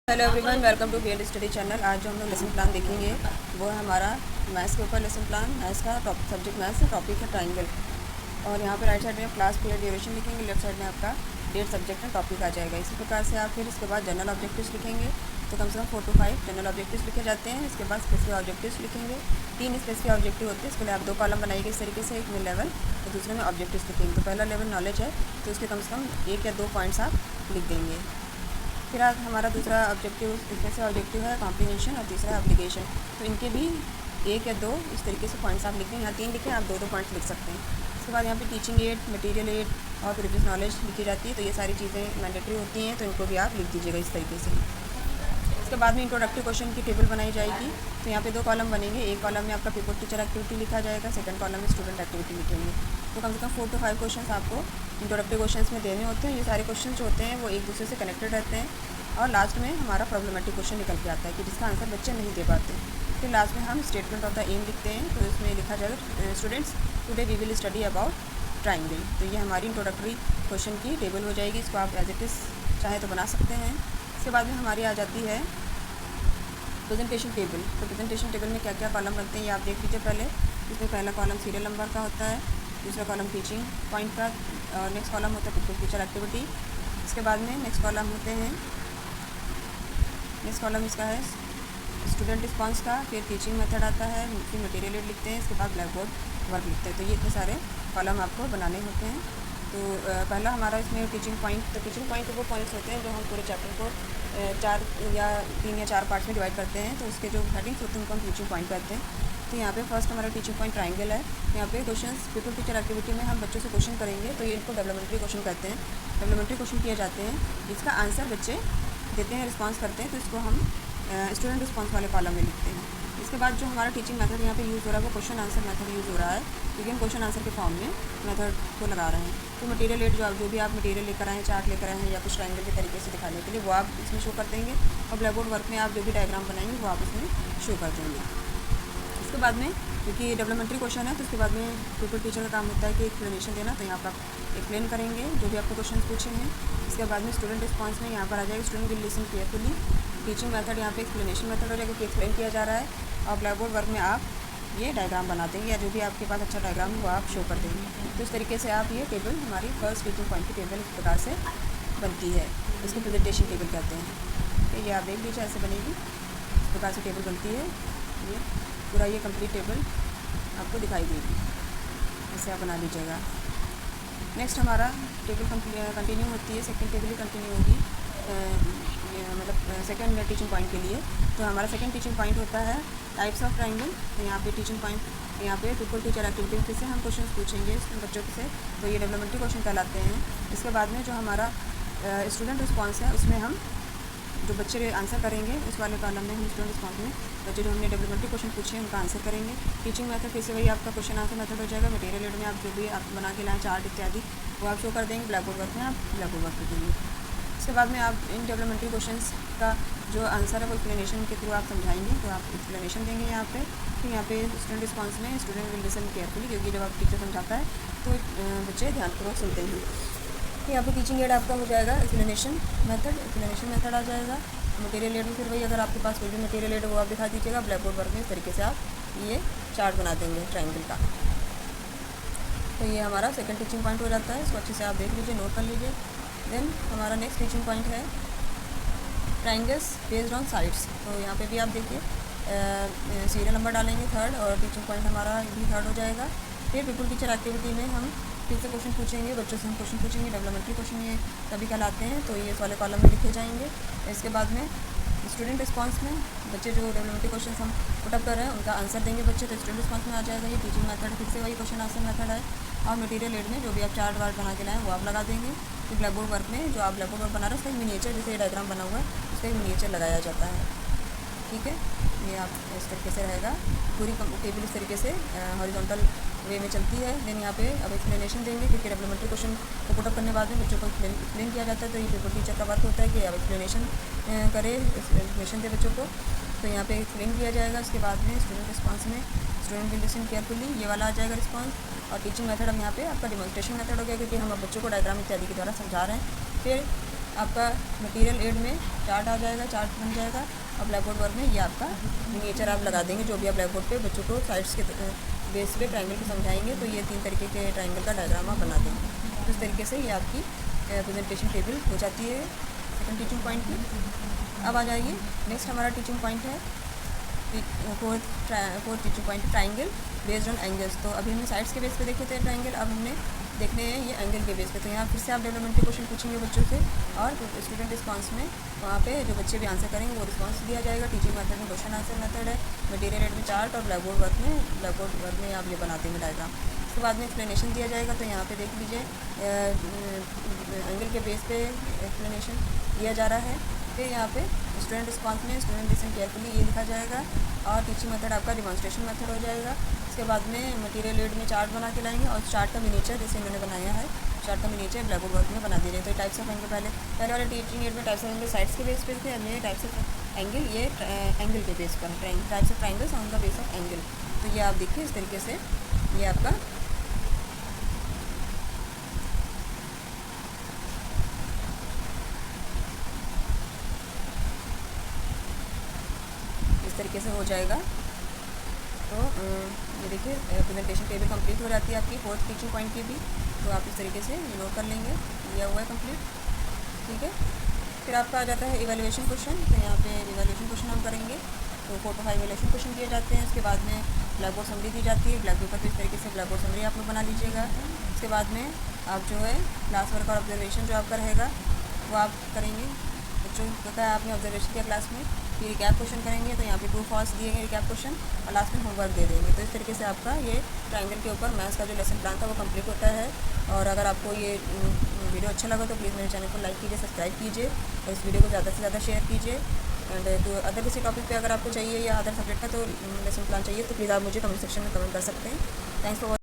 Hello everyone, welcome to field study channel. आज जो हम लोग लेसन प्लान देखेंगे वो है हमारा मैथ्स के ऊपर लेसन प्लान। मैथ्स का सब्जेक्ट मैथ्स है, टॉपिक है ट्राइंगल। और यहाँ पे राइट साइड में क्लास पीरियड ड्यूरेशन लिखेंगे, लेफ्ट साइड में आपका डेट सब्जेक्ट में टॉपिक आ जाएगा। इसी प्रकार से आप फिर इसके बाद जनरल ऑब्जेक्टिव्स लिखेंगे, तो कम से कम 4 to 5 जनरल ऑब्जेक्टिव्स लिखे जाते हैं। इसके बाद स्पेसिफिक ऑब्जेक्टिव्स लिखेंगे। 3 स्पेसिफिक ऑब्जेक्टिव होते हैं। इसके लिए आप 2 कॉलम बनाइए इस तरीके से, एक में लेवल और दूसरे में ऑब्जेक्टिव्स लिखेंगे। तो पहला लेवल नॉलेज है, तो उसके कम से कम 1 या 2 पॉइंट्स आप लिख देंगे। फिर आज हमारा दूसरा ऑब्जेक्टिव, इसमें से ऑब्जेक्टिव है कॉम्प्रीहेंशन और तीसरा है एप्लीकेशन। तो इनके भी 1 या 2 इस तरीके से पॉइंट्स आप लिखें। यहाँ 3 लिखें, आप 2-2 पॉइंट्स लिख सकते हैं। उसके बाद यहाँ पे टीचिंग एड, मटेरियल एड और प्रीवियस नॉलेज लिखी जाती है। तो ये सारी चीज़ें मैंडेटरी होती हैं, तो इनको भी आप लिख दीजिएगा इस तरीके से। उसके बाद में इंट्रोडक्टिव क्वेश्चन की टेबल बनाई जाएगी। तो यहाँ पे 2 कॉलम बनेंगे। एक कॉलम में आपका पेपर टीचर एक्टिविटी लिखा जाएगा, सेकंड कॉलम में स्टूडेंट एक्टिविटी लिखेंगे। तो कम से कम 4 to 5 क्वेश्चन आपको इंट्रोडक्टिव क्वेश्चन में देने होते हैं। ये सारे क्वेश्चन जो होते हैं वो एक दूसरे से कनेक्टेड रहते हैं। और लास्ट में हमारा प्रॉब्लमेटिक क्वेश्चन निकल के आता है कि जिसका आंसर बच्चे नहीं दे पाते। फिर लास्ट में हम स्टेटमेंट ऑफ द एम लिखते हैं। तो इसमें लिखा जाएगा students today we will study about triangle. तो ये हमारी इंट्रोडक्टरी क्वेश्चन की टेबल हो जाएगी। इसको आप एज इट इज़ चाहे तो बना सकते हैं। इसके बाद में हमारी आ जाती है प्रेजेंटेशन टेबल। तो प्रेजेंटेशन टेबल में क्या क्या कॉलम बनते हैं ये आप देख लीजिए पहले। इसमें पहला कॉलम सीरियल नंबर का होता है, दूसरा कॉलम टीचिंग पॉइंट का, और नेक्स्ट कॉलम होता है टीचर एक्टिविटी। इसके बाद में नेक्स्ट कॉलम होते हैं, नेक्स्ट कॉलम इसका है स्टूडेंट रिस्पांस का। फिर टीचिंग मेथड आता है, फिर मटेरियल एड लिखते हैं, इसके बाद ब्लैक बोर्ड वर्क लिखते हैं। तो ये इतने सारे कॉलम आपको बनाने होते हैं। तो पहला हमारा इसमें टीचिंग पॉइंट। तो टीचिंग पॉइंट वो पॉइंट्स होते हैं जो हम पूरे चैप्टर को 3 या 4 पार्ट्स में डिवाइड करते हैं। तो उसके जो हेडिंग्स होते हैं उनको हम टीचिंग पॉइंट कहते हैं। तो यहाँ पे फर्स्ट हमारा टीचिंग पॉइंट ट्राइंगल है। यहाँ पे क्वेश्चंस पेपर टीचर एक्टिविटी में हम बच्चों से क्वेश्चन करेंगे, तो ये इनको डेवलपमेंट्री क्वेश्चन कहते हैं। डेवलपमेंट्री क्वेश्चन किए जाते हैं, इसका आंसर बच्चे देते हैं, रिस्पॉन्स करते हैं। तो इसको हम स्टूडेंट रिस्पॉन्स वाले कॉलम में लिखते हैं। इसके बाद जो हमारा टीचिंग मेथड यहाँ पे यूज़ हो रहा है वो क्वेश्चन आंसर मेथड यूज़ हो रहा है, क्योंकि हम क्वेश्चन आंसर के फॉर्म में मेथड को लगा रहे हैं। तो मटेरियल एड जो भी आप मटेरियल लेकर आए हैं, चार्ट लेकर आए हैं या कुछ ट्रायंगल के तरीके से दिखाने के लिए, वो आप इसमें शो कर देंगे। और ब्लैक बोर्ड वर्क में आप जो भी डायग्राम बनाएंगे वो आप इसमें शो कर देंगे। इसके बाद में क्योंकि डेवलपमेंट्री क्वेश्चन है, तो उसके बाद में पेपर टीचर का काम होता है कि एक्सप्लेनेशन देना। तो यहाँ पर आप एक्सप्लेन करेंगे जो भी आपको क्वेश्चन पूछे हैं। इसके बाद में स्टूडेंट रिस्पॉन्स में यहाँ पर आ जाएगा student will listen carefully. Teaching method यहाँ पे एक्सप्लेनेशन मेथड हो जाएगा कि एक्सप्लेन किया जा रहा है। और ब्लैक बोर्ड वर्क में आप ये डायग्राम बना देंगे या जो भी आपके पास अच्छा डायग्राम है वो आप शो कर देंगे। तो इस तरीके से आप ये टेबल हमारी फर्स्ट टीचिंग पॉइंट की टेबल इस प्रकार से बनती है। इसको प्रेजेंटेशन टेबल कहते हैं। तो ये आप देख लीजिए ऐसे बनेगी, इस प्रकार से टेबल बनती है। ये पूरा ये कंप्लीट टेबल आपको दिखाई देगी, इसे आप बना लीजिएगा। नेक्स्ट हमारा टेबल कंटिन्यू होती है, सेकंड टेबल ही कंटिन्यू होगी, मतलब सेकंड टीचिंग पॉइंट के लिए। तो हमारा सेकंड टीचिंग पॉइंट होता है टाइप्स ऑफ ट्रायंगल। तो यहाँ पे टीचिंग पॉइंट यहाँ पे पेपर टीचर एक्टिविटी से हम क्वेश्चन पूछेंगे बच्चों से, तो ये डेवलपमेंट्री क्वेश्चन कहलाते हैं। इसके बाद में जो हमारा स्टूडेंट रिस्पॉन्स है उसमें हम जो बच्चे आंसर करेंगे उस वाले कॉलम में हम स्टूडेंट रिस्पॉन्स में बच्चे जो हमने डेवलपमेंट्री क्वेश्चन पूछे हैं उनका आंसर करेंगे। टीचिंग मेथड फिर से वही आपका क्वेश्चन आंसर मेथड हो जाएगा। मटेरियल एड में आप जो भी आप बना के लाएँ चार्ट इत्यादि वो आप शो कर देंगे। ब्लैक बोर्ड वर्क में आप ब्लैक बोर्ड वर्क करेंगे। इसके बाद में आप इन डेवलपमेंट्री क्वेश्चंस का जो आंसर है वो एक्सप्लेनेशन के थ्रू आप समझाएंगे। तो आप एक्सप्लेनेशन देंगे यहाँ पे। फिर यहाँ पे स्टूडेंट रिस्पॉन्स में स्टूडेंट विल लिसन केयरफुली, क्योंकि जब आप टीचर समझाता है तो बच्चे ध्यानपूर्वक सुनते हैं। यहाँ पे टीचिंग एड आपका हो जाएगा एक्सप्लेनेशन मेथड आ जाएगा। मटेरियल एड में फिर वही अगर आपके पास कोई भी मटेरियल एड वो आप दिखा दीजिएगा। ब्लैक बोर्ड वर्क में इस तरीके से आप ये चार्ट बना देंगे ट्रायंगल का। तो ये हमारा सेकंड टीचिंग पॉइंट हो जाता है। इसको अच्छे से आप देख लीजिए, नोट कर लीजिए। देन हमारा नेक्स्ट टीचिंग पॉइंट है ट्रायंगल्स बेस्ड ऑन साइड्स। तो यहाँ पे भी आप देखिए सीरियल नंबर डालेंगे थर्ड, और टीचिंग पॉइंट हमारा भी थर्ड हो जाएगा। फिर पीपल टीचर एक्टिविटी में हम फिर से क्वेश्चन पूछेंगे, बच्चों से हम क्वेश्चन पूछेंगे। डेवलपमेंट्री क्वेश्चन ये सभी कहलाते हैं, तो ये इस वाले कॉलम में लिखे जाएंगे। इसके बाद में स्टूडेंट रिस्पांस में बच्चे जो डेवलपमेंट्री क्वेश्चन हम पुटअप कर रहे हैं उनका आंसर देंगे बच्चे, तो स्टूडेंट रिस्पांस में आ जाएगा। ये टीचिंग मेथड फिर से वही क्वेश्चन आंसर मेथड है। और मटेरियल एड में जो भी आप चार्ट वार्ट बना के लाएँ वो आप लगा देंगे। फिर ब्लैक बोर्ड वर्क में जो आप ब्लैक बोर्ड वर्क बना रहे हैं उसका मिनिएचर, जैसे डायग्राम बना हुआ है उसका मिनिएचर लगाया जाता है। ठीक है, ये आप इस तरीके से रहेगा। पूरी टेबल इस तरीके से हॉरिजॉन्टल वे में चलती है। देन यहाँ पे अब एक्सप्लेनेशन देंगे, क्योंकि डेवलपमेंट्री क्वेश्चन को पुटअप करने बाद में बच्चों को एक्सप्लेन किया जाता है। तो ये पेपर टीचर का वर्क होता है कि अब एक्सप्लेनेशन करे, एक्सप्लेनेशन दे बच्चों को। तो यहाँ पे एक्सप्लेन किया जाएगा। उसके बाद में स्टूडेंट रिस्पॉन्स में स्टूडेंट विल लिसन केयरफुली, ये वाला आ जाएगा रिस्पॉन्स। और टीचिंग मेथड हम यहाँ पे आपका डिमॉन्स्ट्रेशन मेथड हो गया, क्योंकि हम अब बच्चों को डायग्राम इत्यादि के द्वारा समझा रहे हैं। फिर आपका मटेरियल एड में चार्ट आ जाएगा, चार्ट बन जाएगा। और ब्लैक बोर्ड वर्क में ये आपका मिनिएचर आप लगा देंगे। जो भी आप ब्लैक बोर्ड पे बच्चों को साइड्स के बेस पे ट्रायंगल को समझाएंगे तो ये 3 तरीके के ट्रायंगल का डायग्राम आप बना देंगे। तो इस तरीके से ये आपकी प्रेजेंटेशन टेबल हो जाती है सेकंड टीचिंग पॉइंट की। अब आ जाइए नेक्स्ट हमारा टीचिंग पॉइंट है fourth teaching point triangle based on angles. तो अभी हमने साइड्स के बेस पे देखे थे ट्रायंगल, अब हमने देखने हैं ये एंगल के बेस पे। तो यहाँ फिर से आप डेवलपमेंटल क्वेश्चन पूछेंगे बच्चों से और स्टूडेंट रिस्पांस में वहाँ पे जो बच्चे भी आंसर करेंगे वो रिस्पांस दिया जाएगा। टीचिंग मेथड में क्वेश्चन आंसर मेथड है, मटेरियल एड में चार्ट और ब्लैक बोर्ड वर्क में आप ये बना देंगे डायग्राम। उसके बाद में एक्सप्लेनेशन दिया जाएगा। तो यहाँ पे देख लीजिए एंगल के बेस पे एक्सप्लेनेशन दिया जा रहा है। फिर यहाँ पे स्टूडेंट रिस्पांस में स्टूडेंट लिसन केयरफुली ये लिखा जाएगा और टीचिंग मेथड आपका डिमॉन्स्ट्रेशन मेथड हो जाएगा। उसके बाद में मटेरियल एड में चार्ट बना के लाएंगे और चार्ट का मिनीचर जैसे इन्होंने बनाया है, चार्ट का मिनीचर ब्लैक बोर्ड वर्क में बना दिया जाए। तो टाइप्स ऑफ एंगल पहले वाले टीचिंग एड में टाइप्स ऑफ एंगल साइड्स के बेस पे थे, अब ये टाइप्स ऑफ एंगल ये एंगल के बेस पर है, types of triangles on the base of angle. तो ये आप देखिए इस तरीके से ये आपका तरीके से हो जाएगा। तो ये देखिए प्रेजेंटेशन टेबल कंप्लीट हो जाती है आपकी फोर्थ टीचिंग पॉइंट की भी। तो आप इस तरीके से नोट कर लेंगे, लिया हुआ है कंप्लीट, ठीक है। फिर आपका आ जाता है इवैल्यूएशन क्वेश्चन। तो यहाँ पे इवैल्यूएशन क्वेश्चन हम करेंगे। तो 4 to 5 इवैल्यूएशन क्वेश्चन दिए जाते हैं। उसके बाद में ब्लैक बोर्ड समरी दी जाती है। ब्लैक पेपर पर इस तरीके से ब्लैक बोर्ड समरी आप लोग बना लीजिएगा। उसके बाद में आप जो है क्लास वर्क और ऑब्जर्वेशन जो आपका रहेगा वो आप करेंगे। बच्चों को पता है आपने ऑब्जर्वेशन किया क्लास में, फिर रिकैप क्वेश्चन करेंगे। तो यहाँ पे ट्रू फॉल्स दिए गए रिकैप क्वेश्चन और लास्ट में होमवर्क दे देंगे। तो इस तरीके से आपका ये ट्रायंगल के ऊपर मैथ्स का जो लेसन प्लान था वो कंप्लीट होता है। और अगर आपको ये वीडियो अच्छा लगा तो प्लीज़ मेरे चैनल को लाइक कीजिए, सब्सक्राइब कीजिए और इस वीडियो को ज़्यादा से ज़्यादा शेयर कीजिए। एंड तो अदर किसी टॉपिक पे अगर आपको चाहिए या अदर सब्जेक्ट का तो लेसन प्लान चाहिए तो प्लीज़ आप मुझे कमेंट सेक्शन में कमेंट कर सकते हैं। Thanks for